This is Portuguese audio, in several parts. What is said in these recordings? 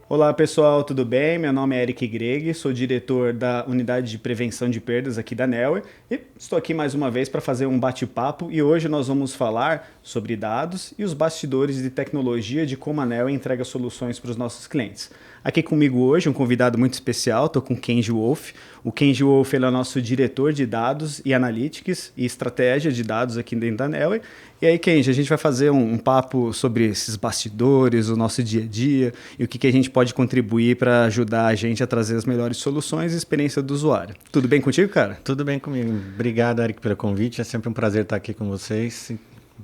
Olá pessoal, tudo bem? Meu nome é Eric Greg, sou diretor da Unidade de Prevenção de Perdas aqui da Neue e estou aqui mais uma vez para fazer um bate-papo e hoje nós vamos falar sobre dados e os bastidores de tecnologia de como a Neue entrega soluções para os nossos clientes. Aqui comigo hoje um convidado muito especial, estou com o Kenji Wolff. O Kenji Wolff ele é nosso diretor de dados e analytics e estratégia de dados aqui dentro da Neue. E aí, Kenji, a gente vai fazer um papo sobre esses bastidores, o nosso dia a dia e o que a gente pode contribuir para ajudar a gente a trazer as melhores soluções e experiência do usuário. Tudo bem contigo, cara? Tudo bem comigo. Obrigado, Eric, pelo convite. É sempre um prazer estar aqui com vocês.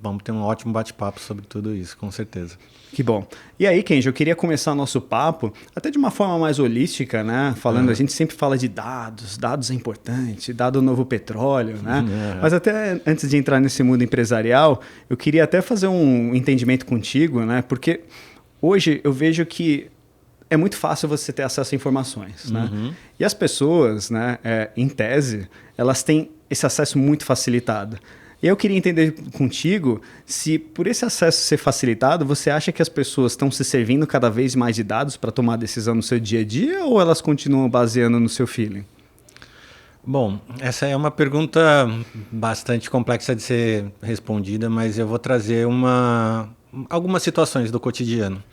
Vamos ter um ótimo bate-papo sobre tudo isso, com certeza. Que bom. E aí, Kenji, eu queria começar o nosso papo até de uma forma mais holística, né? Falando, a gente sempre fala de dados, dados é importante, dado é o novo petróleo, né? Mas até antes de entrar nesse mundo empresarial, eu queria até fazer um entendimento contigo, né? Porque hoje eu vejo que é muito fácil você ter acesso a informações, né? E as pessoas, né, em tese, elas têm esse acesso muito facilitado. E eu queria entender contigo se, por esse acesso ser facilitado, você acha que as pessoas estão se servindo cada vez mais de dados para tomar decisão no seu dia a dia ou elas continuam baseando no seu feeling? Bom, essa é uma pergunta bastante complexa de ser respondida, mas eu vou trazer algumas situações do cotidiano.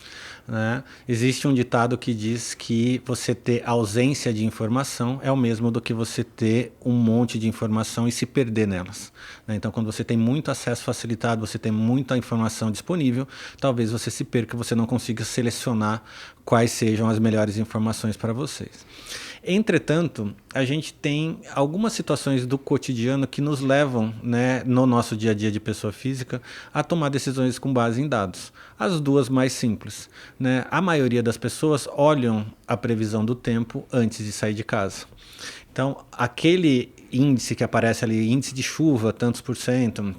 Né? Existe um ditado que diz que você ter ausência de informação é o mesmo do que você ter um monte de informação e se perder nelas. Né? Então, quando você tem muito acesso facilitado, você tem muita informação disponível, talvez você se perca, você não consiga selecionar quais sejam as melhores informações para vocês. Entretanto, a gente tem algumas situações do cotidiano que nos levam, né, no nosso dia a dia de pessoa física, a tomar decisões com base em dados. As duas mais simples. Né? A maioria das pessoas olham a previsão do tempo antes de sair de casa. Então, aquele índice que aparece ali, índice de chuva, tantos por cento,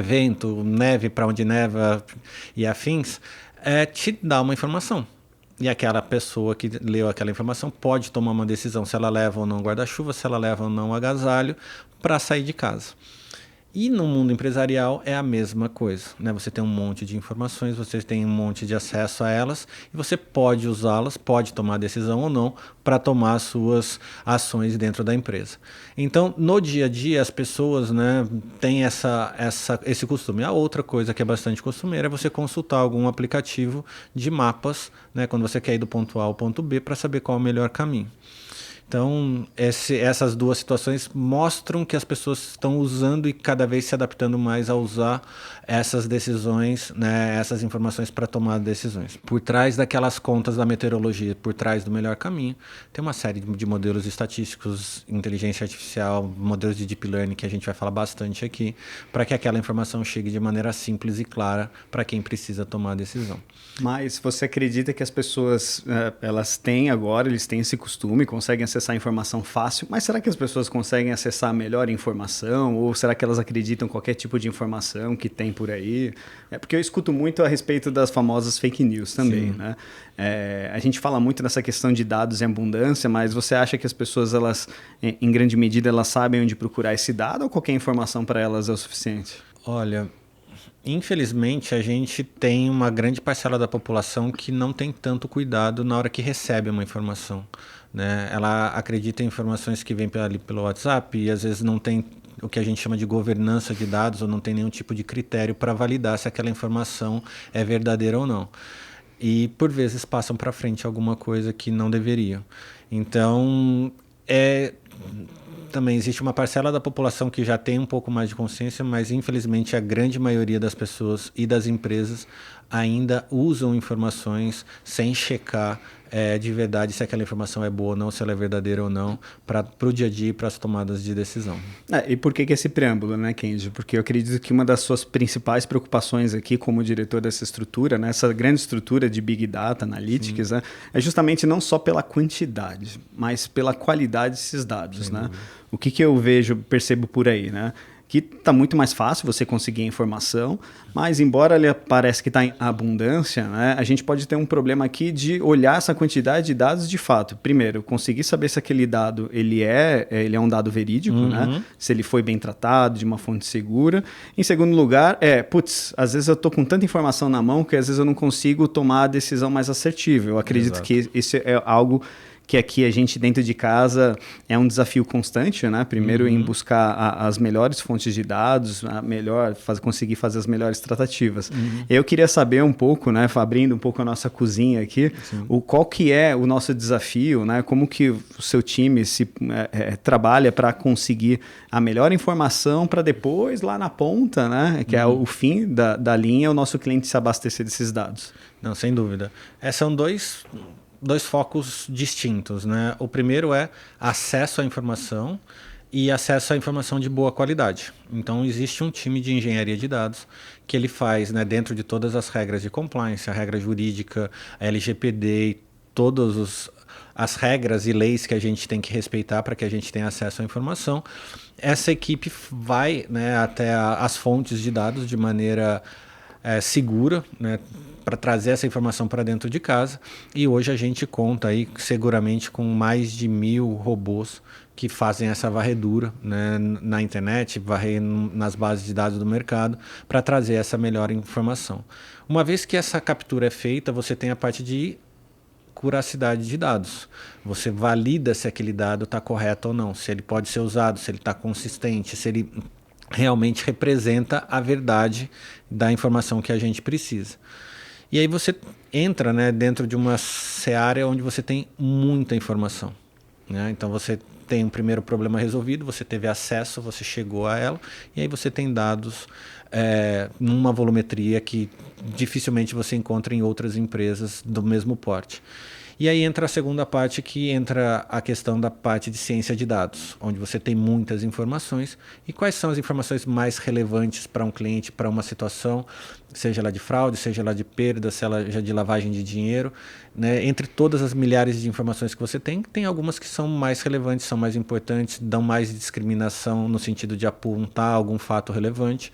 vento, neve para onde neva e afins, te dá uma informação. E aquela pessoa que leu aquela informação pode tomar uma decisão se ela leva ou não guarda-chuva, se ela leva ou não agasalho para sair de casa. E no mundo empresarial é a mesma coisa. Né? Você tem um monte de informações, você tem um monte de acesso a elas e você pode usá-las, pode tomar decisão ou não para tomar as suas ações dentro da empresa. Então, no dia a dia, as pessoas, né, têm esse costume. A outra coisa que é bastante costumeira é você consultar algum aplicativo de mapas, né, quando você quer ir do ponto A ao ponto B para saber qual é o melhor caminho. Então, essas duas situações mostram que as pessoas estão usando e cada vez se adaptando mais a usar essas decisões, né, essas informações para tomar decisões. Por trás daquelas contas da meteorologia, por trás do melhor caminho, tem uma série de modelos estatísticos, inteligência artificial, modelos de deep learning que a gente vai falar bastante aqui, para que aquela informação chegue de maneira simples e clara para quem precisa tomar a decisão. Mas você acredita que as pessoas, elas têm agora, eles têm esse costume, conseguem acessar a informação fácil, mas será que as pessoas conseguem acessar a melhor informação? Ou será que elas acreditam em qualquer tipo de informação que tem por aí? Porque eu escuto muito a respeito das famosas fake news também, né? A gente fala muito nessa questão de dados em abundância, mas você acha que as pessoas, elas, em grande medida, elas sabem onde procurar esse dado ou qualquer informação para elas é o suficiente? Olha, infelizmente, a gente tem uma grande parcela da população que não tem tanto cuidado na hora que recebe uma informação. Né? Ela acredita em informações que vêm pelo WhatsApp e às vezes não tem o que a gente chama de governança de dados ou não tem nenhum tipo de critério para validar se aquela informação é verdadeira ou não. E, por vezes, passam para frente alguma coisa que não deveriam. Então, também existe uma parcela da população que já tem um pouco mais de consciência, mas infelizmente a grande maioria das pessoas e das empresas ainda usam informações sem checar de verdade se aquela informação é boa ou não, se ela é verdadeira ou não, para o dia a dia e para as tomadas de decisão. E por que esse preâmbulo, né, Kenji? Porque eu acredito que uma das suas principais preocupações aqui como diretor dessa estrutura, né, essa grande estrutura de Big Data, Analytics, né, é justamente não só pela quantidade, mas pela qualidade desses dados. Né? O que eu percebo por aí, né? que está muito mais fácil você conseguir a informação, mas embora ele parece que está em abundância, né, a gente pode ter um problema aqui de olhar essa quantidade de dados de fato. Primeiro, conseguir saber se aquele dado ele é um dado verídico, né, se ele foi bem tratado, de uma fonte segura. Em segundo lugar, às vezes eu estou com tanta informação na mão que às vezes eu não consigo tomar a decisão mais assertiva. Eu acredito que isso é algo que aqui a gente dentro de casa é um desafio constante, né? Primeiro em buscar as melhores fontes de dados, conseguir fazer as melhores tratativas. Eu queria saber um pouco, né, abrindo um pouco a nossa cozinha aqui, qual que é o nosso desafio, né? Como que o seu time trabalha para conseguir a melhor informação para depois, lá na ponta, né, que é o fim da linha, o nosso cliente se abastecer desses dados. Não, sem dúvida. São dois focos distintos, né? O primeiro é acesso à informação e acesso à informação de boa qualidade. Então, existe um time de engenharia de dados que ele faz, né, dentro de todas as regras de compliance, a regra jurídica, a LGPD e todas as regras e leis que a gente tem que respeitar para que a gente tenha acesso à informação. Essa equipe vai, né, até as fontes de dados de maneira segura, né, para trazer essa informação para dentro de casa, e hoje a gente conta aí seguramente com mais de 1.000 robôs que fazem essa varredura, né, na internet, varrendo nas bases de dados do mercado para trazer essa melhor informação. Uma vez que essa captura é feita, você tem a parte de curacidade de dados. Você valida se aquele dado está correto ou não, se ele pode ser usado, se ele está consistente, se ele realmente representa a verdade da informação que a gente precisa. E aí você entra, né, dentro de uma seara onde você tem muita informação, né? Então você tem um primeiro problema resolvido, você teve acesso, você chegou a ela, e aí você tem dados numa volumetria que dificilmente você encontra em outras empresas do mesmo porte. E aí entra a segunda parte, que entra a questão da parte de ciência de dados, onde você tem muitas informações. E quais são as informações mais relevantes para um cliente, para uma situação, seja ela de fraude, seja ela de perda, seja ela de lavagem de dinheiro, né? Entre todas as milhares de informações que você tem algumas que são mais relevantes, são mais importantes, dão mais discriminação no sentido de apontar algum fato relevante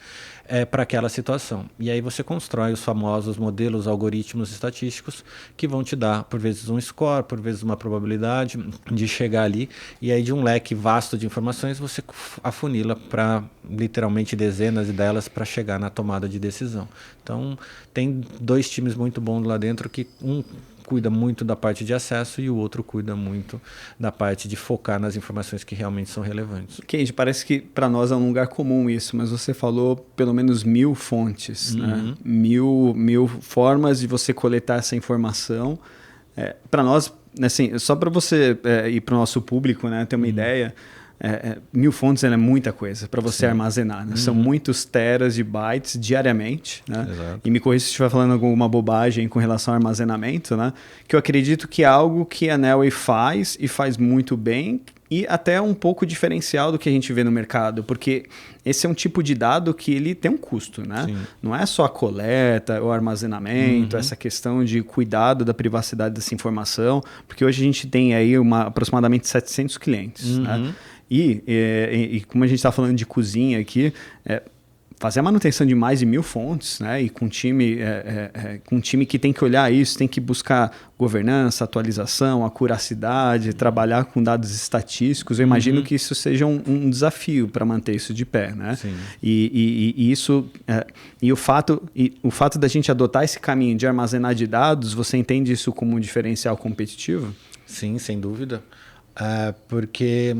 para aquela situação. E aí você constrói os famosos modelos, algoritmos estatísticos que vão te dar, por vezes, um score, por vezes uma probabilidade de chegar ali. E aí de um leque vasto de informações você afunila para literalmente dezenas delas para chegar na tomada de decisão. Então tem dois times muito bons lá dentro, que um cuida muito da parte de acesso e o outro cuida muito da parte de focar nas informações que realmente são relevantes. Kendi, parece que para nós é um lugar comum isso, mas você falou pelo menos 1.000 fontes, né? 1.000 formas de você coletar essa informação. Para nós, assim, só para você e para o nosso público, né, ter uma ideia, 1.000 fontes é muita coisa para você armazenar, né? São muitos teras de bytes diariamente, né? E me corrija se estiver falando alguma bobagem com relação ao armazenamento, né? Que eu acredito que é algo que a Nelway faz e faz muito bem, e até um pouco diferencial do que a gente vê no mercado, porque esse é um tipo de dado que ele tem um custo, né? Sim. Não é só a coleta, o armazenamento, essa questão de cuidado da privacidade dessa informação, porque hoje a gente tem aí aproximadamente 700 clientes, né? E como a gente está falando de cozinha aqui, fazer a manutenção de mais de 1.000 fontes, né? E com um time que tem que olhar isso, tem que buscar governança, atualização, acuracidade, trabalhar com dados estatísticos. Eu imagino que isso seja um desafio para manter isso de pé, né? Sim. E o fato da gente adotar esse caminho de armazenar de dados, você entende isso como um diferencial competitivo? Sim, sem dúvida. Porque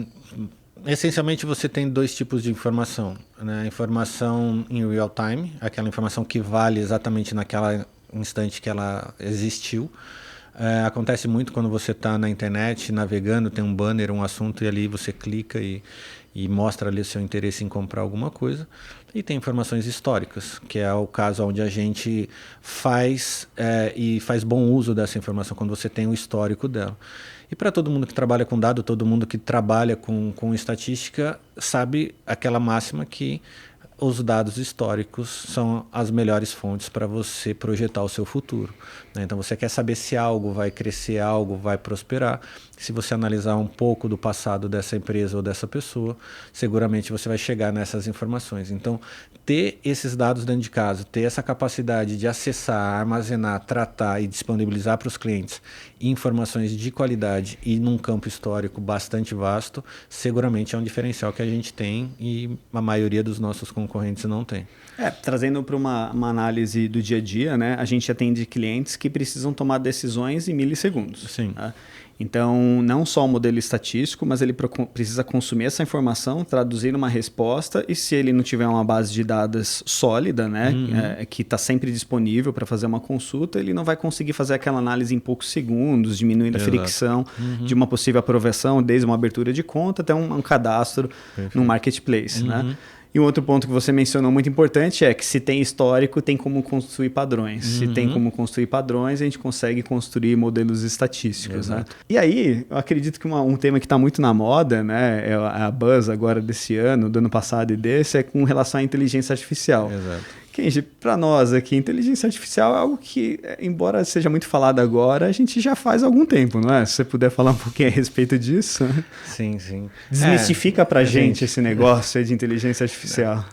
essencialmente você tem dois tipos de informação, né? Informação em real time, aquela informação que vale exatamente naquela instante que ela existiu. Acontece muito quando você está na internet navegando, tem um banner, um assunto, e ali você clica e mostra ali o seu interesse em comprar alguma coisa. E tem informações históricas, que é o caso onde a gente faz bom uso dessa informação, quando você tem o histórico dela. E para todo mundo que trabalha com dado, todo mundo que trabalha com estatística, sabe aquela máxima que os dados históricos são as melhores fontes para você projetar o seu futuro, né? Então você quer saber se algo vai crescer, algo vai prosperar. Se você analisar um pouco do passado dessa empresa ou dessa pessoa, seguramente você vai chegar nessas informações. Então, ter esses dados dentro de casa, ter essa capacidade de acessar, armazenar, tratar e disponibilizar para os clientes informações de qualidade e num campo histórico bastante vasto, seguramente é um diferencial que a gente tem e a maioria dos nossos concorrentes não tem. Trazendo para uma análise do dia a dia, né? A gente atende clientes que precisam tomar decisões em milissegundos. Sim. Tá? Então, não só o modelo estatístico, mas ele precisa consumir essa informação, traduzir numa resposta, e se ele não tiver uma base de dados sólida, né, que está sempre disponível para fazer uma consulta, ele não vai conseguir fazer aquela análise em poucos segundos, diminuindo a fricção de uma possível aprovação, desde uma abertura de conta até um cadastro no marketplace. Né? E um outro ponto que você mencionou muito importante é que se tem histórico, tem como construir padrões. Se tem como construir padrões, a gente consegue construir modelos estatísticos. Né? E aí, eu acredito que um tema que está muito na moda, né, é a buzz agora desse ano, do ano passado e desse, é com relação à inteligência artificial. Exato. Kenji, para nós aqui, inteligência artificial é algo que, embora seja muito falado agora, a gente já faz há algum tempo, não é? Se você puder falar um pouquinho a respeito disso. Sim, sim. Desmistifica para a gente esse negócio de inteligência artificial.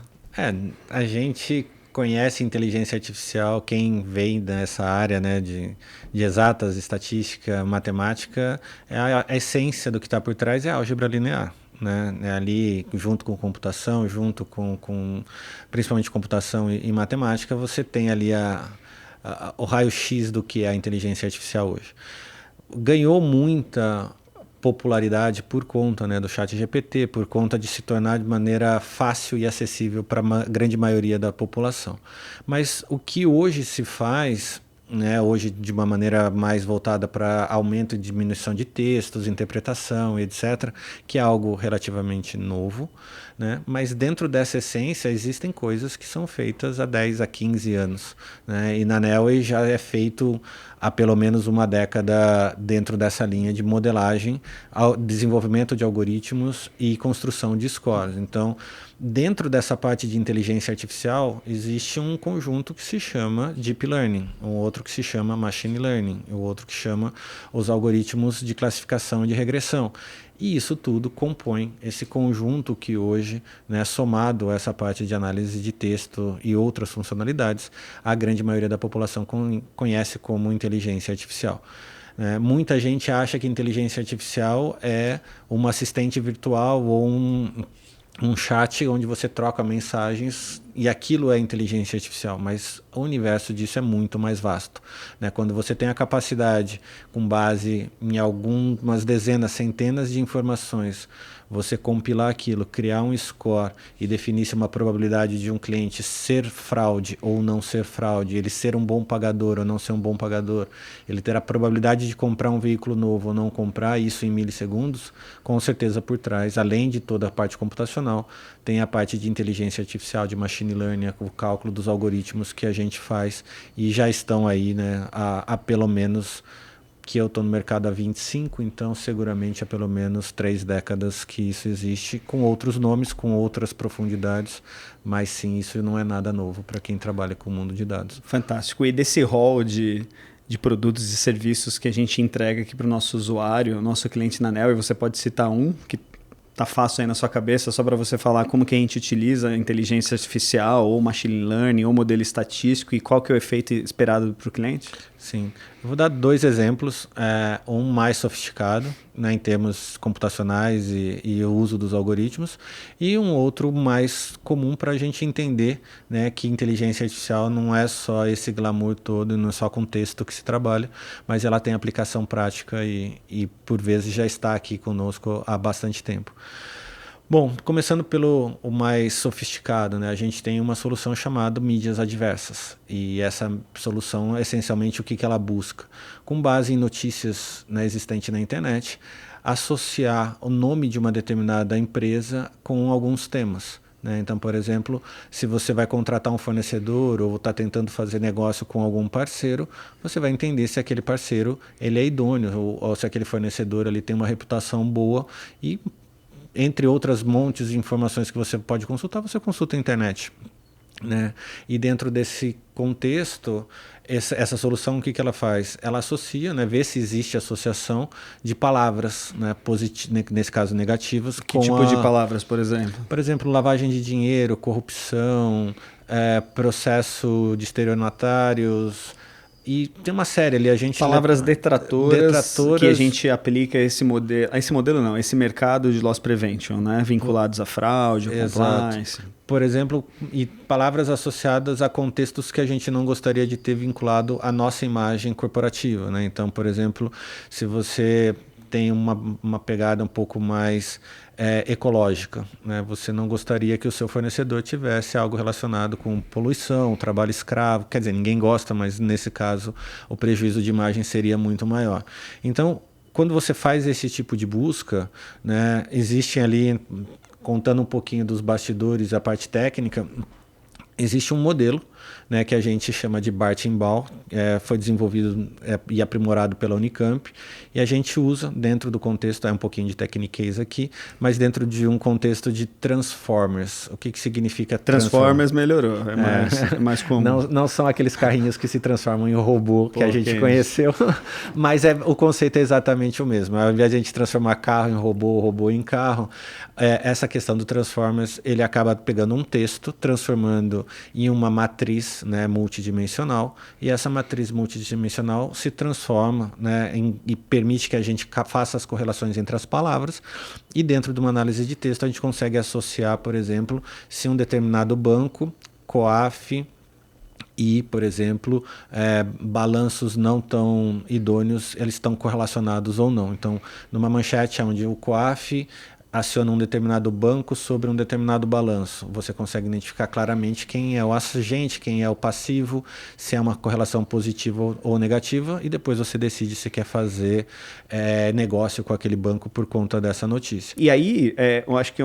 A gente conhece inteligência artificial, quem vem dessa área, né, de exatas, estatística, matemática, a essência do que está por trás é a álgebra linear. Né? Ali, junto com computação, junto com principalmente computação e matemática, você tem ali o raio-x do que é a inteligência artificial hoje. Ganhou muita popularidade por conta, né, do ChatGPT, por conta de se tornar de maneira fácil e acessível para a grande maioria da população. Mas o que hoje se faz, né, hoje de uma maneira mais voltada para aumento e diminuição de textos, interpretação, etc., que é algo relativamente novo, né? Mas dentro dessa essência existem coisas que são feitas há 10 a 15 anos. Né? E na Neoway já é feito há pelo menos uma década dentro dessa linha de modelagem, desenvolvimento de algoritmos e construção de scores. Então, dentro dessa parte de inteligência artificial, existe um conjunto que se chama Deep Learning, um outro que se chama Machine Learning, o outro que chama os algoritmos de classificação e de regressão. E isso tudo compõe esse conjunto que hoje, né, somado a essa parte de análise de texto e outras funcionalidades, a grande maioria da população conhece como inteligência artificial. Muita gente acha que inteligência artificial é uma assistente virtual ou um chat onde você troca mensagens e aquilo é inteligência artificial, mas o universo disso é muito mais vasto. Né? Quando você tem a capacidade, com base em algumas dezenas, centenas de informações, você compilar aquilo, criar um score e definir se uma probabilidade de um cliente ser fraude ou não ser fraude, ele ser um bom pagador ou não ser um bom pagador, ele ter a probabilidade de comprar um veículo novo ou não comprar, isso em milissegundos, com certeza por trás, além de toda a parte computacional, tem a parte de inteligência artificial, de machine learning, o cálculo dos algoritmos que a gente faz e já estão aí, né, há pelo menos, que eu estou no mercado há 25, então seguramente há pelo menos 3 décadas que isso existe, com outros nomes, com outras profundidades, mas sim, isso não é nada novo para quem trabalha com o mundo de dados. Fantástico. E desse rol de produtos e serviços que a gente entrega aqui para o nosso usuário, o nosso cliente na Neoway, você pode citar um que tá fácil aí na sua cabeça, só para você falar como que a gente utiliza a inteligência artificial, ou machine learning, ou modelo estatístico, e qual que é o efeito esperado para o cliente? Sim. Eu vou dar 2 exemplos. Um mais sofisticado, né, em termos computacionais e o uso dos algoritmos, e um outro mais comum para a gente entender, né, que inteligência artificial não é só esse glamour todo, não é só com texto que se trabalha, mas ela tem aplicação prática e por vezes já está aqui conosco há bastante tempo. Bom, começando pelo o mais sofisticado, né? A gente tem uma solução chamada mídias adversas. E essa solução, essencialmente, o que ela busca? Com base em notícias, né, existentes na internet, associar o nome de uma determinada empresa com alguns temas. Né? Então, por exemplo, se você vai contratar um fornecedor ou está tentando fazer negócio com algum parceiro, você vai entender se aquele parceiro ele é idôneo ou se aquele fornecedor ele tem uma reputação boa e entre outras montes de informações que você pode consultar, você consulta a internet. Né? E dentro desse contexto, essa solução, o que ela faz? Ela associa, né, vê se existe associação de palavras, né, nesse caso negativas. Que tipo de palavras, por exemplo? Por exemplo, lavagem de dinheiro, corrupção, processo de estelionatários. E tem uma série ali, palavras detratoras que a gente aplica esse esse mercado de loss prevention, né? Vinculados à fraude, compliance. Por exemplo, e palavras associadas a contextos que a gente não gostaria de ter vinculado à nossa imagem corporativa, né? Então, por exemplo, se você tem uma pegada um pouco mais ecológica, né? Você não gostaria que o seu fornecedor tivesse algo relacionado com poluição, trabalho escravo. Quer dizer, ninguém gosta, mas nesse caso o prejuízo de imagem seria muito maior. Então, quando você faz esse tipo de busca, né, existem ali, contando um pouquinho dos bastidores, a parte técnica, existe um modelo, né, que a gente chama de Bartenbaugh, foi desenvolvido e aprimorado pela Unicamp, e a gente usa dentro do contexto, um pouquinho de techniquez aqui, mas dentro de um contexto de transformers. O que significa Transformers? Melhorou, é mais comum. Não são aqueles carrinhos que se transformam em robô que a gente conheceu, mas o conceito é exatamente o mesmo. Ao invés de a gente transformar carro em robô, robô em carro, essa questão do transformers, ele acaba pegando um texto, transformando em uma matriz, né, multidimensional, e essa matriz multidimensional se transforma, né, e permite que a gente faça as correlações entre as palavras, e dentro de uma análise de texto a gente consegue associar, por exemplo, se um determinado banco, COAF e, por exemplo, balanços não tão idôneos, eles estão correlacionados ou não. Então, numa manchete onde o COAF aciona um determinado banco sobre um determinado balanço, você consegue identificar claramente quem é o agente, quem é o passivo, se é uma correlação positiva ou negativa, e depois você decide se quer fazer negócio com aquele banco por conta dessa notícia. E aí, eu acho que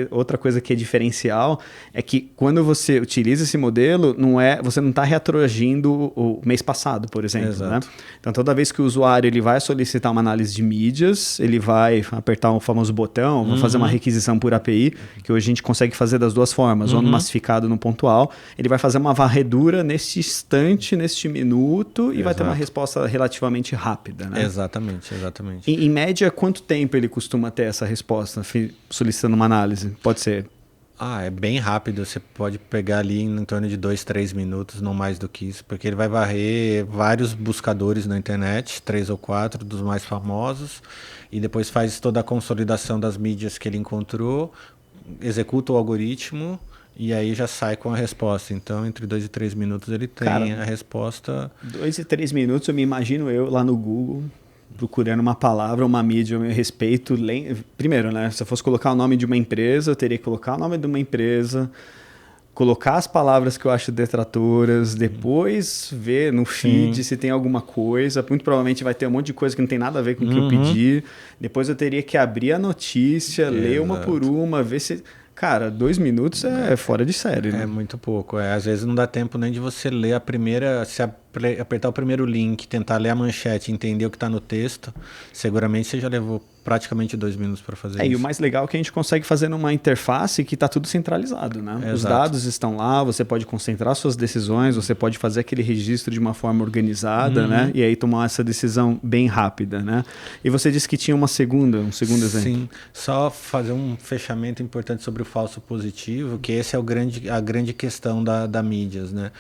outra coisa que é diferencial é que quando você utiliza esse modelo, você não está retroagindo o mês passado, por exemplo. Né? Então, toda vez que o usuário ele vai solicitar uma análise de mídias, ele vai apertar um famoso botão, vou fazer uma requisição por API, que hoje a gente consegue fazer das duas formas, ou no massificado ou no pontual. Ele vai fazer uma varredura neste instante, neste minuto, e vai ter uma resposta relativamente rápida. Né? Exatamente. Em média, quanto tempo ele costuma ter essa resposta, solicitando uma análise? Pode ser... é bem rápido, você pode pegar ali em torno de 2, 3 minutos, não mais do que isso, porque ele vai varrer vários buscadores na internet, 3 ou 4 dos mais famosos, e depois faz toda a consolidação das mídias que ele encontrou, executa o algoritmo e aí já sai com a resposta. Então, entre 2 e 3 minutos ele tem a resposta. 2 e 3 minutos, eu me imagino eu lá no Google, procurando uma palavra, uma mídia a meu respeito. Primeiro, né? Se eu fosse colocar o nome de uma empresa, eu teria que colocar o nome de uma empresa, colocar as palavras que eu acho detratoras, depois ver no feed se tem alguma coisa. Muito provavelmente vai ter um monte de coisa que não tem nada a ver com o que eu pedi. Depois eu teria que abrir a notícia, ler uma por uma, ver se... Cara, 2 minutos é fora de série, né? É muito pouco. Às vezes não dá tempo nem de você ler a primeira... Se apertar o primeiro link, tentar ler a manchete, entender o que está no texto, seguramente você já levou praticamente 2 minutos para fazer isso. E o mais legal é que a gente consegue fazer numa interface que está tudo centralizado, né? Exato. Os dados estão lá, você pode concentrar suas decisões, você pode fazer aquele registro de uma forma organizada, né? E aí tomar essa decisão bem rápida, né? E você disse que tinha um segundo exemplo. Sim, só fazer um fechamento importante sobre o falso positivo, que esse é a grande questão da mídias, né?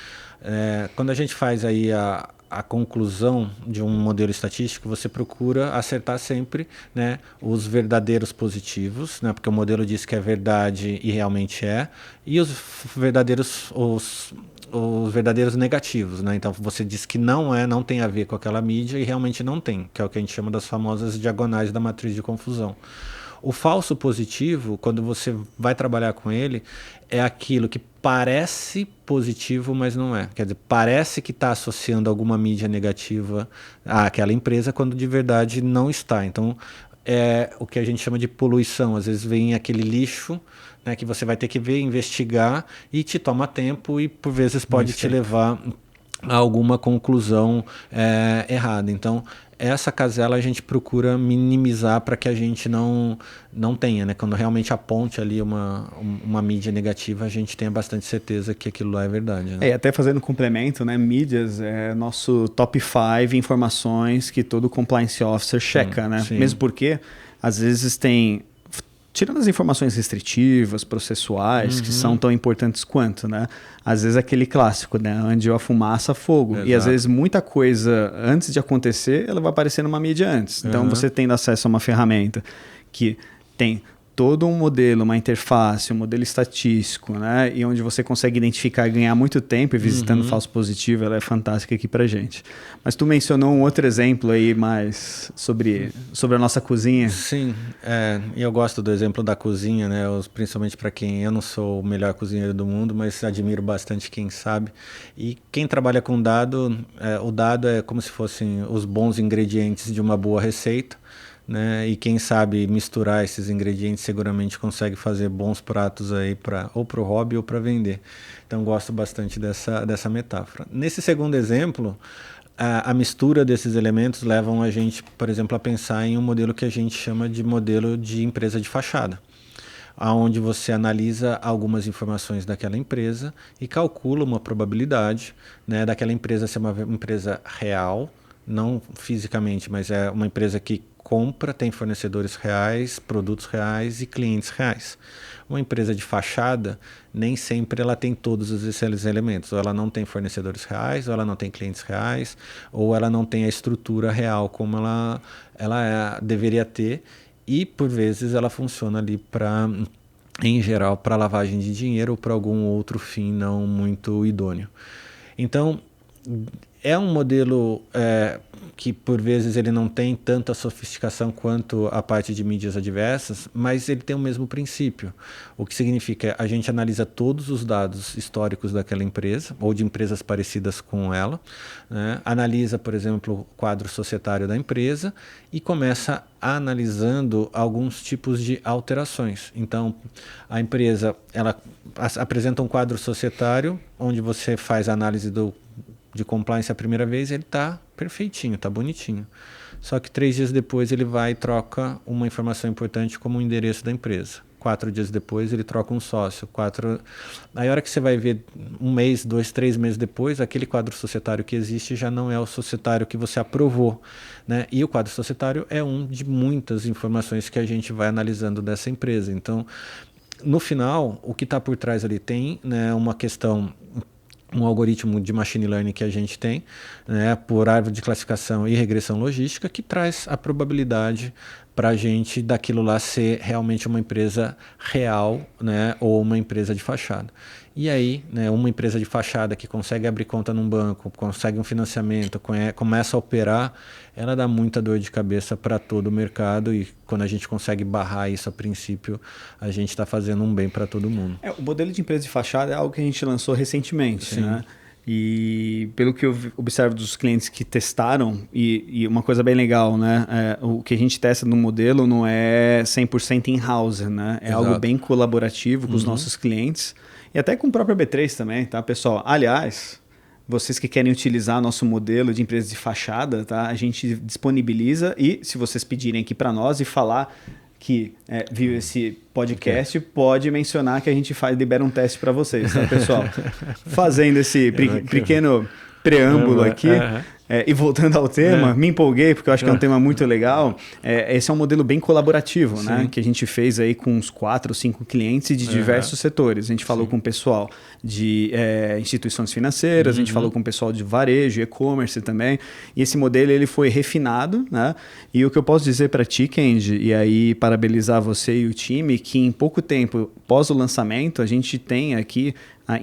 Quando a gente faz aí a conclusão de um modelo estatístico, você procura acertar sempre, né, os verdadeiros positivos, né, porque o modelo diz que é verdade e realmente é, e os verdadeiros negativos, né? Então você diz que não tem a ver com aquela mídia e realmente não tem, que é o que a gente chama das famosas diagonais da matriz de confusão. O falso positivo, quando você vai trabalhar com ele, é aquilo que parece positivo, mas não é. Quer dizer, parece que está associando alguma mídia negativa àquela empresa, quando de verdade não está. Então, é o que a gente chama de poluição. Às vezes vem aquele lixo, né, que você vai ter que ver, investigar, e te toma tempo e por vezes pode te levar a alguma conclusão errada. Então, essa casela a gente procura minimizar para que a gente não tenha, né? Quando realmente aponte ali uma mídia negativa, a gente tenha bastante certeza que aquilo lá é verdade. Né? Até fazendo um complemento, né? Mídias é nosso top 5 informações que todo compliance officer checa, né? Sim. Mesmo porque, às vezes, tem... Tirando as informações restritivas, processuais, que são tão importantes quanto, né? Às vezes aquele clássico, né? Onde a fumaça, fogo. Exato. E às vezes muita coisa, antes de acontecer, ela vai aparecer numa mídia antes. Então, você tendo acesso a uma ferramenta que tem todo um modelo, uma interface, um modelo estatístico, né? E onde você consegue identificar e ganhar muito tempo e visitando falso positivo, ela é fantástica aqui pra gente. Mas tu mencionou um outro exemplo aí mais sobre a nossa cozinha. Sim, e eu gosto do exemplo da cozinha, né? Principalmente para quem... Eu não sou o melhor cozinheiro do mundo, mas admiro bastante quem sabe. E quem trabalha com dado, o dado é como se fossem os bons ingredientes de uma boa receita. Né? E quem sabe misturar esses ingredientes seguramente consegue fazer bons pratos aí ou para o hobby ou para vender. Então gosto bastante dessa metáfora. Nesse segundo exemplo, a mistura desses elementos levam a gente, por exemplo, a pensar em um modelo que a gente chama de modelo de empresa de fachada, onde você analisa algumas informações daquela empresa e calcula uma probabilidade, né, daquela empresa ser uma empresa real, não fisicamente, mas é uma empresa que compra, tem fornecedores reais, produtos reais e clientes reais. Uma empresa de fachada, nem sempre ela tem todos esses elementos. Ou ela não tem fornecedores reais, ou ela não tem clientes reais, ou ela não tem a estrutura real como ela deveria ter. E, por vezes, ela funciona ali em geral, para lavagem de dinheiro ou para algum outro fim não muito idôneo. Então, é um modelo que por vezes ele não tem tanta sofisticação quanto a parte de mídias adversas, mas ele tem o mesmo princípio. O que significa a gente analisa todos os dados históricos daquela empresa ou de empresas parecidas com ela, né? Analisa, por exemplo, o quadro societário da empresa e começa analisando alguns tipos de alterações. Então, a empresa ela apresenta um quadro societário onde você faz a análise de compliance a primeira vez, ele está perfeitinho, está bonitinho. Só que 3 dias depois ele vai e troca uma informação importante como o endereço da empresa. 4 dias depois ele troca um sócio. Aí a hora que você vai ver 1 mês, 2, 3 meses depois, aquele quadro societário que existe já não é o societário que você aprovou, né? E o quadro societário é um de muitas informações que a gente vai analisando dessa empresa. Então, no final, o que está por trás ali tem, né, uma questão... um algoritmo de machine learning que a gente tem, né, por árvore de classificação e regressão logística, que traz a probabilidade para a gente daquilo lá ser realmente uma empresa real, né, ou uma empresa de fachada. E aí, né, uma empresa de fachada que consegue abrir conta num banco, consegue um financiamento, começa a operar, ela dá muita dor de cabeça para todo o mercado e quando a gente consegue barrar isso a princípio, a gente está fazendo um bem para todo mundo. O modelo de empresa de fachada é algo que a gente lançou recentemente, né? E pelo que eu observo dos clientes que testaram, e uma coisa bem legal, né? O que a gente testa no modelo não é 100% in-house, né? É algo bem colaborativo com os nossos clientes e até com o próprio B3 também, tá, pessoal? Aliás, vocês que querem utilizar nosso modelo de empresa de fachada, tá? A gente disponibiliza e se vocês pedirem aqui para nós e falar que viu esse podcast, pode mencionar que a gente libera um teste para vocês, tá, pessoal? Fazendo esse pequeno preâmbulo aqui, e voltando ao tema, me empolguei porque eu acho que é um tema muito legal. Esse é um modelo bem colaborativo, né? Que a gente fez aí com uns 4 ou 5 clientes de diversos setores. A gente falou com o pessoal de instituições financeiras, a gente falou com o pessoal de varejo, e-commerce também. E esse modelo ele foi refinado, né? E o que eu posso dizer para ti, Kendi, e aí parabenizar você e o time, que em pouco tempo pós o lançamento, a gente tem aqui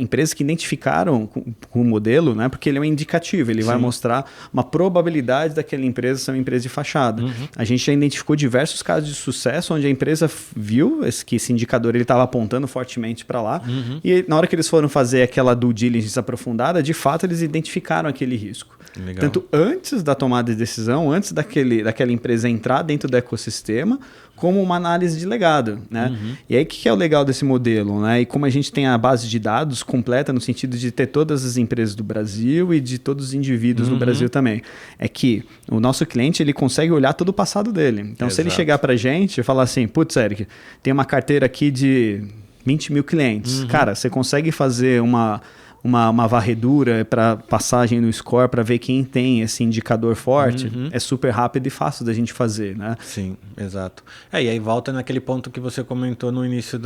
empresas que identificaram com o modelo, né? Porque ele é um indicativo, ele vai mostrar uma probabilidade daquela empresa ser uma empresa de fachada. A gente já identificou diversos casos de sucesso onde a empresa viu que esse indicador estava apontando fortemente para lá e na hora que eles foram fazer aquela due diligence aprofundada, de fato eles identificaram aquele risco. Legal. Tanto antes da tomada de decisão, antes daquela empresa entrar dentro do ecossistema, como uma análise de legado, né? E aí, o que é o legal desse modelo, né? E como a gente tem a base de dados completa no sentido de ter todas as empresas do Brasil e de todos os indivíduos no Brasil também, é que o nosso cliente, ele consegue olhar todo o passado dele. Então, se ele chegar pra gente e falar assim, putz, Eric, tem uma carteira aqui de 20 mil clientes. Cara, você consegue fazer uma varredura para passagem no score para ver quem tem esse indicador forte, é super rápido e fácil da gente fazer, né? Sim, exato. E aí volta naquele ponto que você comentou no início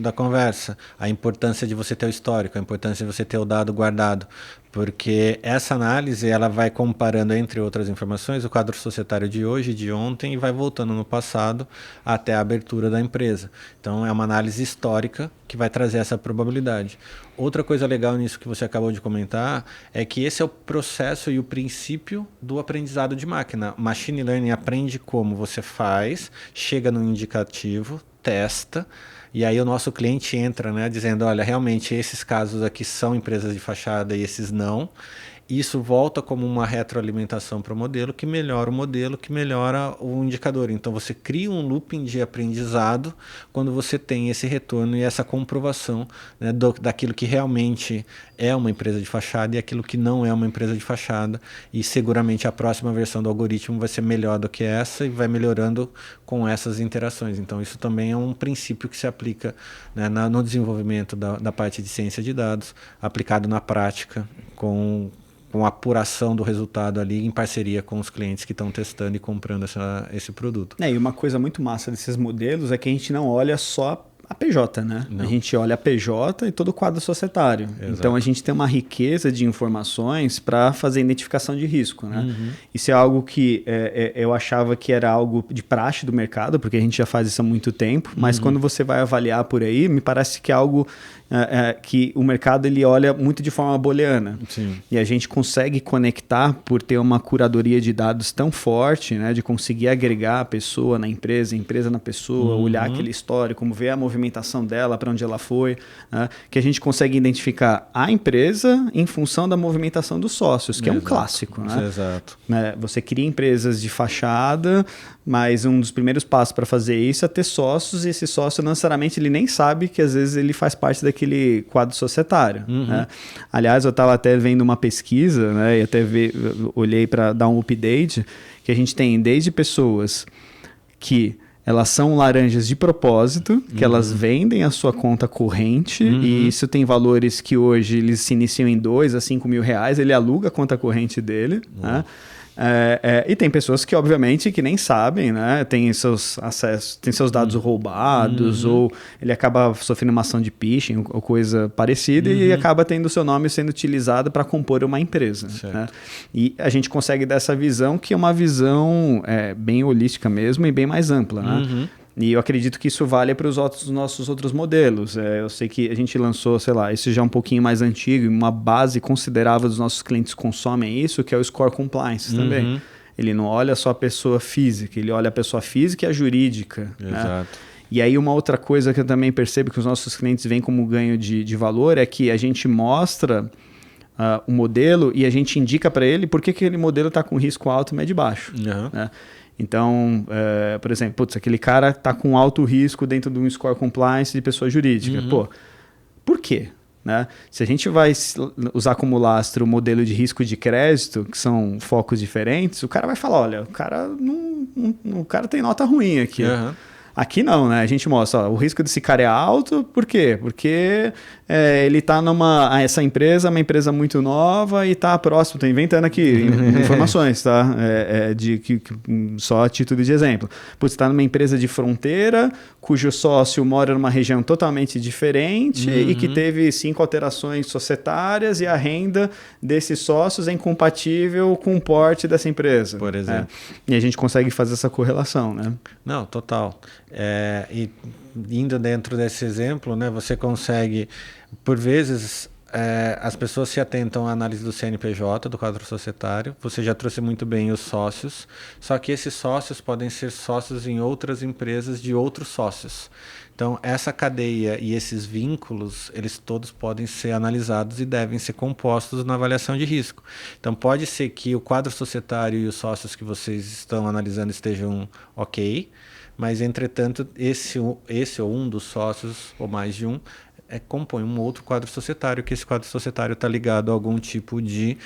da conversa, a importância de você ter o histórico, a importância de você ter o dado guardado, porque essa análise ela vai comparando, entre outras informações, o quadro societário de hoje, de ontem, e vai voltando no passado até a abertura da empresa. Então é uma análise histórica que vai trazer essa probabilidade. Outra coisa legal nisso que você acabou de comentar é que esse é o processo e o princípio do aprendizado de máquina. Machine Learning aprende como você faz, chega no indicativo, testa, e aí o nosso cliente entra, né, dizendo, olha, realmente esses casos aqui são empresas de fachada e esses não. Isso volta como uma retroalimentação para o modelo, que melhora o modelo, que melhora o indicador. Então você cria um looping de aprendizado quando você tem esse retorno e essa comprovação, né, daquilo que realmente é uma empresa de fachada e aquilo que não é uma empresa de fachada. E seguramente a próxima versão do algoritmo vai ser melhor do que essa e vai melhorando com essas interações. Então isso também é um princípio que se aplica, né, no desenvolvimento da parte de ciência de dados, aplicado na prática com a apuração do resultado ali em parceria com os clientes que estão testando e comprando esse produto. E uma coisa muito massa desses modelos é que a gente não olha só a PJ, né? Não. A gente olha a PJ e todo o quadro societário. Exato. Então a gente tem uma riqueza de informações para fazer identificação de risco, né? Isso é algo que eu achava que era algo de praxe do mercado, porque a gente já faz isso há muito tempo, mas quando você vai avaliar por aí, me parece que é algo que o mercado ele olha muito de forma booleana. Sim. E a gente consegue conectar por ter uma curadoria de dados tão forte, né, de conseguir agregar a pessoa na empresa, a empresa na pessoa, olhar aquele histórico, como ver a movimentação dela, para onde ela foi, né, que a gente consegue identificar a empresa em função da movimentação dos sócios, que é um clássico. Né? Exato. Você cria empresas de fachada, mas um dos primeiros passos para fazer isso é ter sócios, e esse sócio não necessariamente ele nem sabe que às vezes ele faz parte daquele quadro societário. Né? Aliás, eu estava até vendo uma pesquisa, né, e até olhei para dar um update, que a gente tem desde pessoas que elas são laranjas de propósito, que elas vendem a sua conta corrente, e isso tem valores que hoje eles se iniciam em 2 a 5 mil reais, ele aluga a conta corrente dele, né? E tem pessoas que, obviamente, que nem sabem, né? Tem seus acessos, tem seus dados roubados, ou ele acaba sofrendo uma ação de phishing ou coisa parecida, e acaba tendo seu nome sendo utilizado para compor uma empresa. Né? E a gente consegue dar essa visão, que é uma visão bem holística mesmo e bem mais ampla. Né? E eu acredito que isso vale para os nossos outros modelos. Eu sei que a gente lançou, sei lá, isso já é um pouquinho mais antigo, e uma base considerável dos nossos clientes consomem isso, que é o Score Compliance também. Ele não olha só a pessoa física, ele olha a pessoa física e a jurídica. Exato. Né? E aí uma outra coisa que eu também percebo que os nossos clientes veem como ganho de valor é que a gente mostra o modelo e a gente indica para ele por que aquele modelo está com risco alto, médio e baixo. Né? Então, por exemplo, aquele cara está com alto risco dentro de um score compliance de pessoa jurídica. Por quê? Né? Se a gente vai usar como lastro o modelo de risco de crédito, que são focos diferentes, o cara vai falar, olha, o cara tem nota ruim aqui. Aqui não, né? A gente mostra, o risco desse cara é alto, por quê? Porque ele está essa empresa é uma empresa muito nova e está próximo, estou inventando aqui informações, tá? Só a título de exemplo. Você está numa empresa de fronteira, cujo sócio mora numa região totalmente diferente e que teve 5 alterações societárias, e a renda desses sócios é incompatível com o porte dessa empresa. Por exemplo. E a gente consegue fazer essa correlação, né? Não, total. E indo dentro desse exemplo, né, você consegue, por vezes, as pessoas se atentam à análise do CNPJ, do quadro societário. Você já trouxe muito bem os sócios, só que esses sócios podem ser sócios em outras empresas de outros sócios. Então, essa cadeia e esses vínculos, eles todos podem ser analisados e devem ser compostos na avaliação de risco. Então, pode ser que o quadro societário e os sócios que vocês estão analisando estejam ok, mas, entretanto, esse ou um dos sócios, ou mais de um, compõe um outro quadro societário, que esse quadro societário está ligado a algum tipo de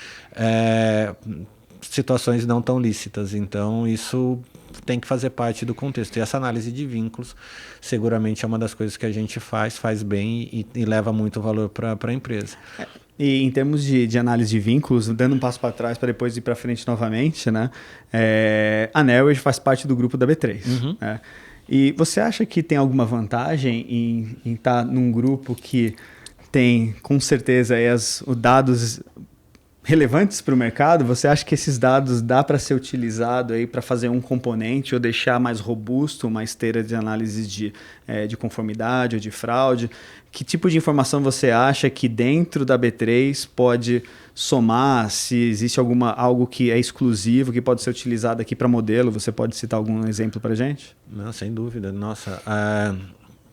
situações não tão lícitas. Então, isso tem que fazer parte do contexto. E essa análise de vínculos, seguramente, é uma das coisas que a gente faz bem e leva muito valor para a empresa. E em termos de análise de vínculos, dando um passo para trás para depois ir para frente novamente, né? A Nelway faz parte do grupo da B3. Uhum. Né? E você acha que tem alguma vantagem em estar num grupo que tem, com certeza, os dados relevantes para o mercado? Você acha que esses dados dá para ser utilizado aí para fazer um componente ou deixar mais robusto uma esteira de análise de conformidade ou de fraude? Que tipo de informação você acha que dentro da B3 pode somar? Se existe algo que é exclusivo, que pode ser utilizado aqui para modelo? Você pode citar algum exemplo para a gente? Não, sem dúvida. Nossa,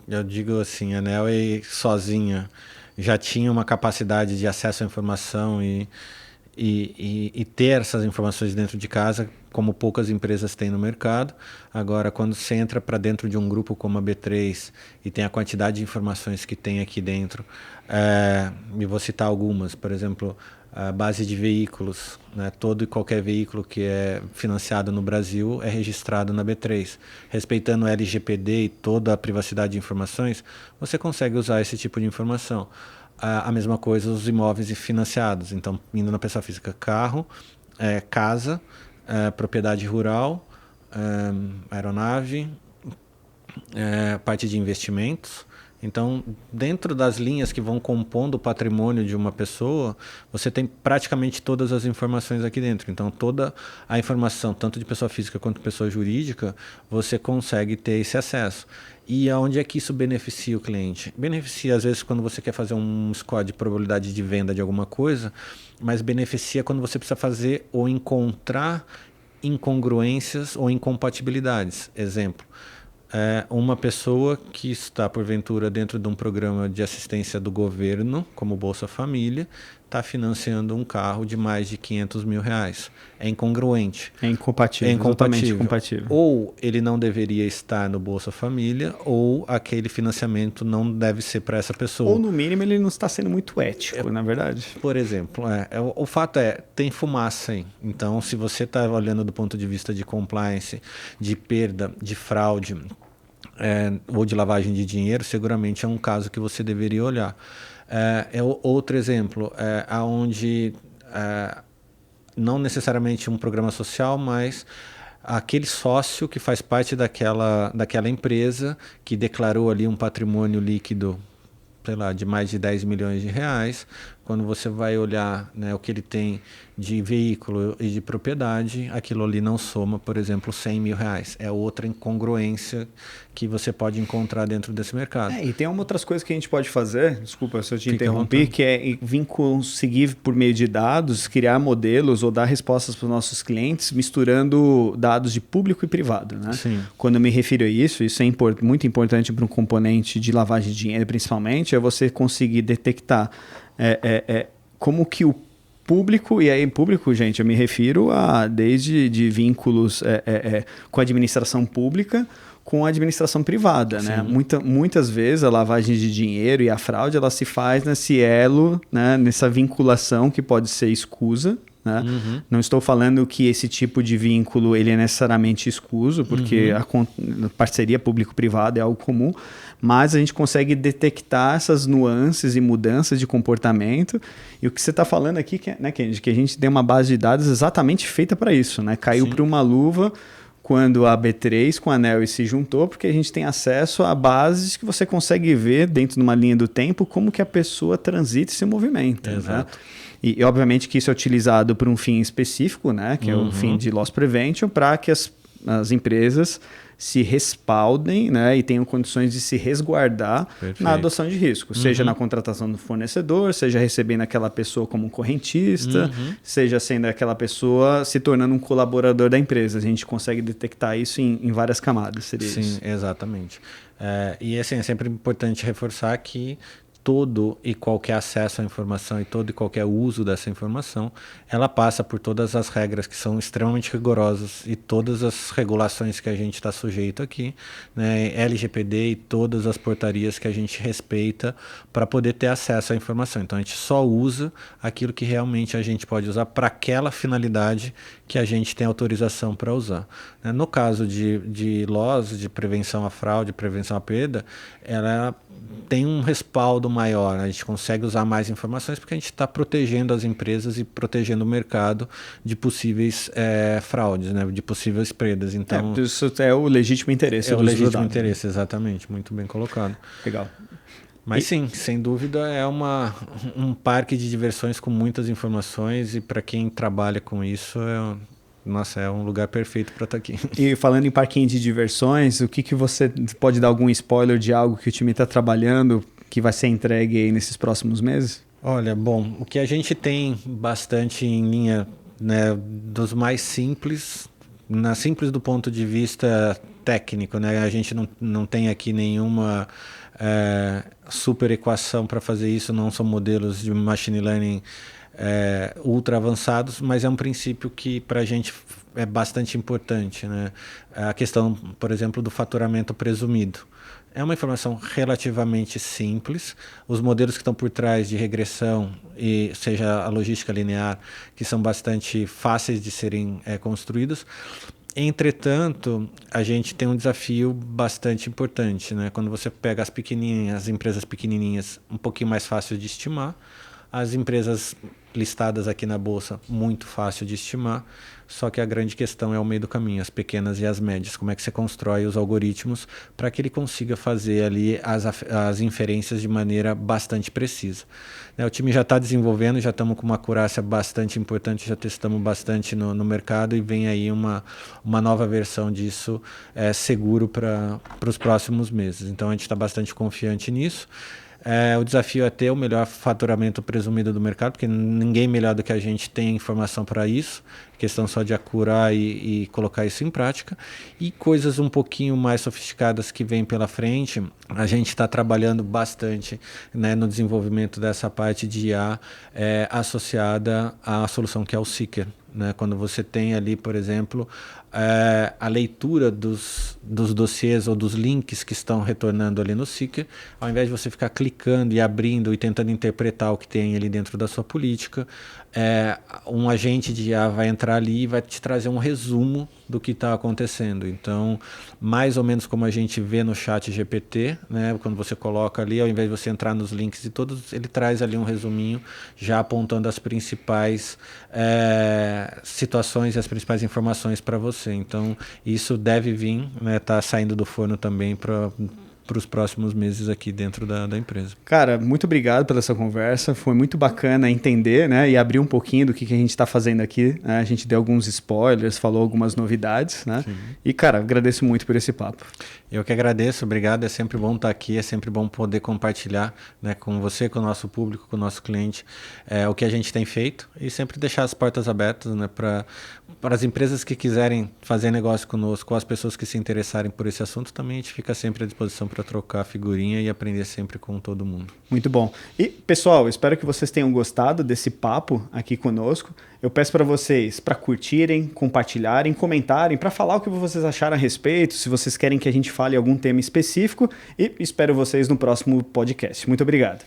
eu digo assim, a Nelway sozinha já tinha uma capacidade de acesso à informação e ter essas informações dentro de casa, como poucas empresas têm no mercado. Agora, quando você entra para dentro de um grupo como a B3 e tem a quantidade de informações que tem aqui dentro, e vou citar algumas, por exemplo, a base de veículos, né? Todo e qualquer veículo que é financiado no Brasil é registrado na B3. Respeitando o LGPD e toda a privacidade de informações, você consegue usar esse tipo de informação. A mesma coisa os imóveis financiados. Então, indo na pessoa física, carro, casa, propriedade rural, aeronave, parte de investimentos. Então, dentro das linhas que vão compondo o patrimônio de uma pessoa, você tem praticamente todas as informações aqui dentro. Então, toda a informação, tanto de pessoa física quanto de pessoa jurídica, você consegue ter esse acesso. E aonde é que isso beneficia o cliente? Beneficia, às vezes, quando você quer fazer um score de probabilidade de venda de alguma coisa, mas beneficia quando você precisa fazer ou encontrar incongruências ou incompatibilidades. Exemplo. Uma pessoa que está, porventura, dentro de um programa de assistência do governo, como Bolsa Família, está financiando um carro de mais de R$500 mil. É incongruente. É incompatível. Totalmente incompatível. Ou ele não deveria estar no Bolsa Família, ou aquele financiamento não deve ser para essa pessoa. Ou, no mínimo, ele não está sendo muito ético, na verdade. Por exemplo, o fato tem fumaça aí. Então, se você está olhando do ponto de vista de compliance, de perda, de fraude, ou de lavagem de dinheiro, seguramente é um caso que você deveria olhar. Outro exemplo, onde não necessariamente um programa social, mas aquele sócio que faz parte daquela empresa que declarou ali um patrimônio líquido, sei lá, de mais de R$10 milhões, quando você vai olhar, né, o que ele tem de veículo e de propriedade, aquilo ali não soma, por exemplo, R$100 mil. É outra incongruência que você pode encontrar dentro desse mercado. E tem outras coisas que a gente pode fazer, desculpa se eu te interrompi, que é conseguir, por meio de dados, criar modelos ou dar respostas para os nossos clientes, misturando dados de público e privado. Né? Sim. Quando eu me refiro a isso é muito importante para um componente de lavagem de dinheiro, principalmente, é você conseguir detectar como que o público, e aí público, gente, eu me refiro a desde de vínculos com a administração pública com a administração privada, né? Muitas vezes a lavagem de dinheiro e a fraude ela se faz nesse elo, né? Nessa vinculação que pode ser escusa. Né? Uhum. Não estou falando que esse tipo de vínculo ele é necessariamente escuso, porque a parceria público-privada é algo comum, mas a gente consegue detectar essas nuances e mudanças de comportamento. E o que você está falando aqui, né, Kendi, que a gente tem uma base de dados exatamente feita para isso. Né? Caiu para uma luva quando a B3 com a Nelway se juntou, porque a gente tem acesso a bases que você consegue ver dentro de uma linha do tempo como que a pessoa transita e se movimenta. Exato. Né? E, obviamente, que isso é utilizado por um fim específico, né? Que é o fim de loss prevention, para que as empresas se respaldem, né, e tenham condições de se resguardar na adoção de risco, seja na contratação do fornecedor, seja recebendo aquela pessoa como um correntista, seja sendo aquela pessoa se tornando um colaborador da empresa. A gente consegue detectar isso em várias camadas, seria isso? Sim, exatamente. E assim, é sempre importante reforçar que todo e qualquer acesso à informação e todo e qualquer uso dessa informação, ela passa por todas as regras que são extremamente rigorosas e todas as regulações que a gente está sujeito aqui, né, LGPD e todas as portarias que a gente respeita para poder ter acesso à informação. Então a gente só usa aquilo que realmente a gente pode usar para aquela finalidade que a gente tem autorização para usar. No caso de laws, de prevenção à fraude, prevenção à perda, ela tem um respaldo maior, a gente consegue usar mais informações porque a gente está protegendo as empresas e protegendo o mercado de possíveis fraudes, né, de possíveis perdas. Então, isso é o legítimo interesse. É o legítimo interesse, exatamente, muito bem colocado. Legal. Mas sim, sem dúvida é um parque de diversões com muitas informações e para quem trabalha com isso é um lugar perfeito para estar aqui. E falando em parquinho de diversões, o que você pode dar algum spoiler de algo que o time está trabalhando que vai ser entregue aí nesses próximos meses? Olha, bom, o que a gente tem bastante em linha, né, dos mais simples, simples do ponto de vista técnico, né? A gente não tem aqui nenhuma super equação para fazer isso, não são modelos de machine learning ultra avançados, mas é um princípio que para a gente é bastante importante, né? A questão, por exemplo, do faturamento presumido. É uma informação relativamente simples. Os modelos que estão por trás de regressão, e seja a logística linear, que são bastante fáceis de serem construídos. Entretanto, a gente tem um desafio bastante importante, né? Quando você pega as empresas pequenininhas, um pouquinho mais fácil de estimar. As empresas listadas aqui na Bolsa, muito fácil de estimar, só que a grande questão é o meio do caminho, as pequenas e as médias. Como é que você constrói os algoritmos para que ele consiga fazer ali as inferências de maneira bastante precisa. O time já está desenvolvendo, já estamos com uma acurácia bastante importante, já testamos bastante no mercado e vem aí uma nova versão disso seguro para os próximos meses. Então a gente está bastante confiante nisso. O desafio é ter o melhor faturamento presumido do mercado, porque ninguém melhor do que a gente tem informação para isso, questão só de acurar e colocar isso em prática. E coisas um pouquinho mais sofisticadas que vêm pela frente, a gente está trabalhando bastante, né, no desenvolvimento dessa parte de IA associada à solução que é o Seeker. Né? Quando você tem ali, por exemplo, a leitura dos dossiês ou dos links que estão retornando ali no Seeker, ao invés de você ficar clicando e abrindo e tentando interpretar o que tem ali dentro da sua política, um agente de IA vai entrar ali e vai te trazer um resumo do que está acontecendo. Então, mais ou menos como a gente vê no chat GPT, né? Quando você coloca ali, ao invés de você entrar nos links e todos, ele traz ali um resuminho já apontando as principais situações e as principais informações para você. Então, isso deve vir, né? Tá saindo do forno também para os próximos meses aqui dentro da empresa. Cara, muito obrigado pela essa conversa. Foi muito bacana entender, né, e abrir um pouquinho do que a gente está fazendo aqui. Né? A gente deu alguns spoilers, falou algumas novidades, né? Sim. E, cara, agradeço muito por esse papo. Eu que agradeço, obrigado. É sempre bom estar aqui, é sempre bom poder compartilhar, né, com você, com o nosso público, com o nosso cliente, o que a gente tem feito e sempre deixar as portas abertas, né, para as empresas que quiserem fazer negócio conosco, ou as pessoas que se interessarem por esse assunto, também a gente fica sempre à disposição para trocar figurinha e aprender sempre com todo mundo. Muito bom. E, pessoal, espero que vocês tenham gostado desse papo aqui conosco. Eu peço para vocês para curtirem, compartilharem, comentarem, para falar o que vocês acharam a respeito, se vocês querem que a gente fale algum tema específico, e espero vocês no próximo podcast. Muito obrigado.